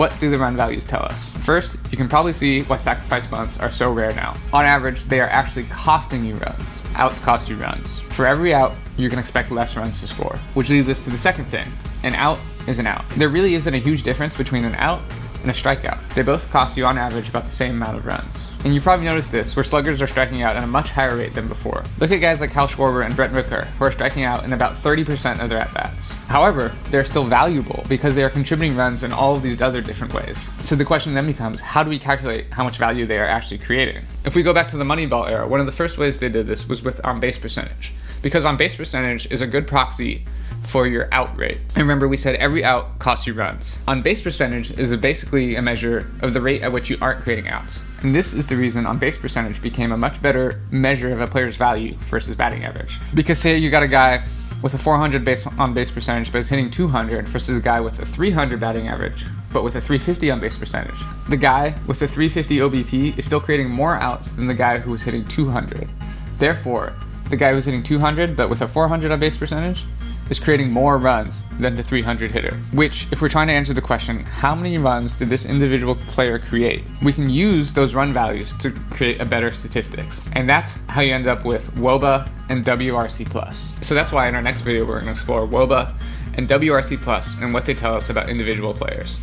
What do the run values tell us? First, you can probably see why sacrifice bunts are so rare now. On average, they are actually costing you runs. Outs cost you runs. For every out, you can expect less runs to score. Which leads us to the second thing. An out is an out. There really isn't a huge difference between an out and a strikeout. They both cost you on average about the same amount of runs. And you probably noticed this, where sluggers are striking out at a much higher rate than before. Look at guys like Kyle Schwarber and Brent Rooker, who are striking out in about 30% of their at-bats. However, they're still valuable because they are contributing runs in all of these other different ways. So the question then becomes, how do we calculate how much value they are actually creating? If we go back to the Moneyball era, one of the first ways they did this was with on-base percentage. Because on-base percentage is a good proxy for your out rate. And remember, we said every out costs you runs. On-base percentage is basically a measure of the rate at which you aren't creating outs. And this is the reason on-base percentage became a much better measure of a player's value versus batting average. Because say you got a guy with a 400 on-base percentage but is hitting 200 versus a guy with a 300 batting average but with a 350 on-base percentage. The guy with a 350 OBP is still creating more outs than the guy who was hitting 200. Therefore, the guy who's hitting 200 but with a 400 on-base percentage is creating more runs than the 300 hitter. Which, if we're trying to answer the question, how many runs did this individual player create? We can use those run values to create a better statistics. And that's how you end up with WOBA and WRC+. So that's why in our next video we're going to explore WOBA and WRC+ and what they tell us about individual players.